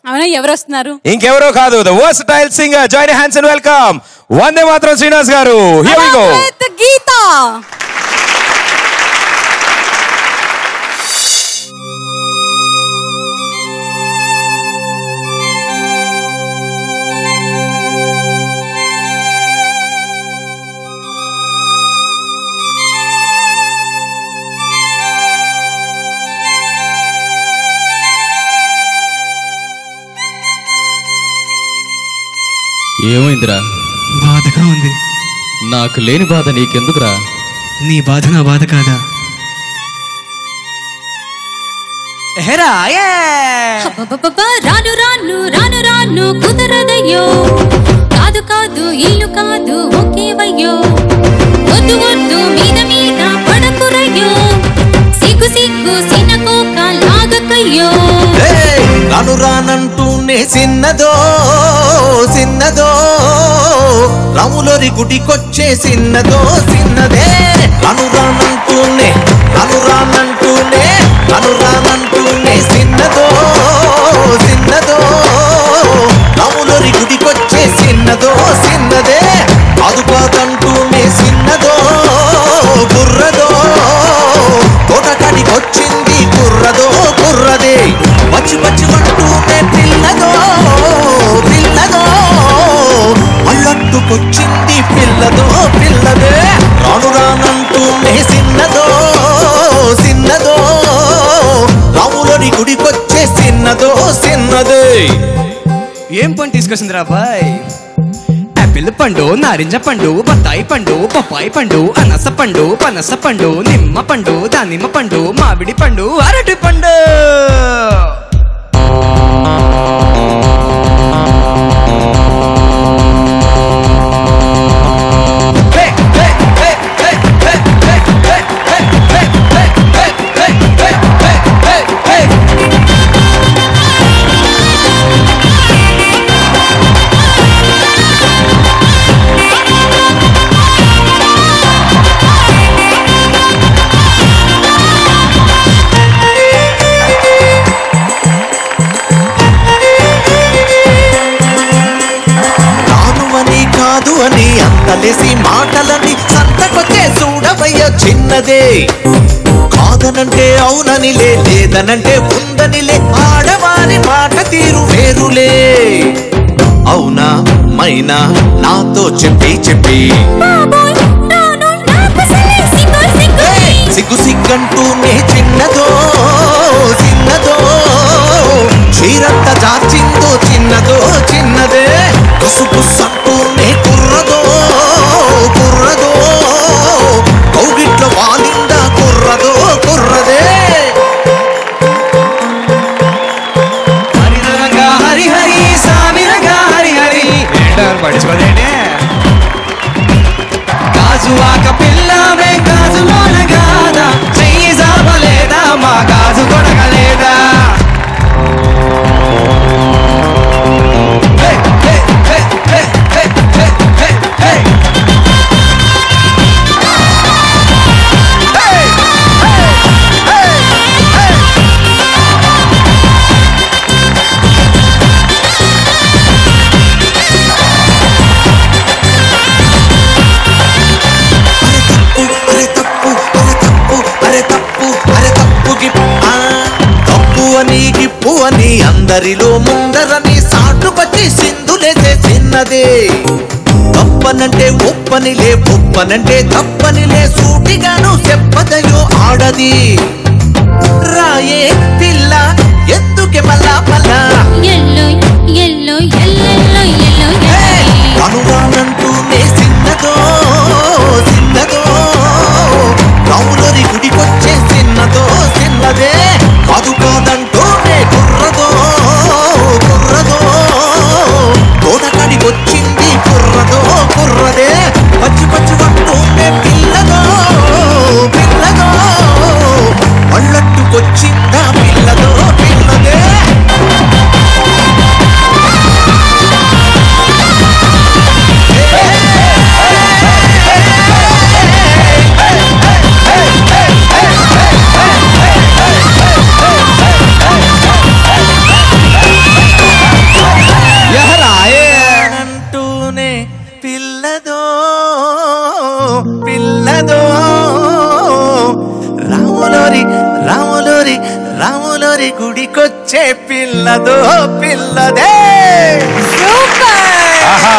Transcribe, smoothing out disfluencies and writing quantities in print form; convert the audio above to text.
అవునా, ఎవరు వస్తున్నారు? ఇంకెవరో కాదు, the versatile singer. Join hands and welcome Vande Mataram Srinivas garu. Here we go. Geetha. ఏమైందిరా? బాధగా ఉంది. నాకు లేని బాధ నీకెందుకురా? నీ బాధ నా బాధ కాదా? రాను రాను రాను రాను కుదరదయ్యో, కాదు కాదు ఇల్లు కాదు ఒకేవయ్యో, వద్దు వద్దు మీద మీద పడకురయ్యో, సిగ్గు సిగ్గు సినకోక లాగకయ్యో. రాను రానంటూనే సిన్నదో సిన్నదో, రాములోరి గుడికొచ్చే సిన్నదో సిన్నదే. రాను రానంటూనే రాను రానంటూనే రాను రానంటూనే సిన్నదో సిన్నదో, రాములోరి గుడికొచ్చే సిన్నదో సిన్నదే. కాదు కాదంటూనే సిన్నదో గుర్రదో, తోటకాడికొచ్చింది కుర్రదో కుర్రదే. పచ్చి పచ్చి అంటూనే పిల్లదో పిల్లదో, అల్లట్టుకొచ్చింది పిల్లదో పిల్లదే. రాను రానంటూనే సిన్నదో సిన్నదో, రాములోని గుడికొచ్చే సిన్నదో సిన్నదే. ఏం పని తీసుకొచ్చిందిరా బాయ్? యాపిల్ పండు, నారింజ పండు, బత్తాయి పండు, పప్పాయి పండు, అనస పండు, పనస పండు, నిమ్మ పండు, దానిమ్మ పండు, మామిడి పండు, అరటి పండు. అని అంతలేసి మాటలని సంతకొచ్చే చూడవయ్య చిన్నదే. కాదనంటే అవుననిలే, లేదనంటే ఉందనిలే, ఆడవారి మాట తీరు వేరులే. అవునా మైనా నాతో చెప్పి చెప్పి సిగ్గు సిగ్గంటూనే చిన్నదో చిన్నదో, చీరంత జార్చిందో చిన్నదో చిన్నదే. కుసుపు సంటూనే కుర్రదో కుర్రదో, కౌగిట్లో వాలిందా కుర్రదో కుర్రదే. హరిహరంగా హరి హరి సామిరంగా హరి హరి పడిచుకోదేంటే. గాజువాక పిల్లమే గాజులోన కాదా, చెయ్యి జాపలేదా మా గాజు కొడగలేదా. గిప్పు అని అందరిలో ముందరని సాటుకొచ్చి సింధులేసే చిన్నదే. తప్పనంటే ఒప్పనిలే, ఒప్పనంటే తప్పనిలే, సూటిగాను చెప్పదయో ఆడది. రాయే పిల్ల ఎందుకే మళ్ళా మళ్ళా రానంటూనే సిన్నదో సిన్నదో, రాములోని గుడికొచ్చే సిన్నదో సిన్నదే. కాదు కాదంటూనే కుర్రదో కుర్రదో, తోటకాడికొచ్చింది కుర్రదో కుర్రదే. పచ్చి పచ్చి అంటూనే పిల్లదో పిల్లదో, అల్లట్టుకొచ్చిందా పిల్లదో పిల్లదే. పిల్లదో పిల్లదో రాములోరి రాములోరి రాములోరి గుడికొచ్చే పిల్లదో పిల్లదే ఆహా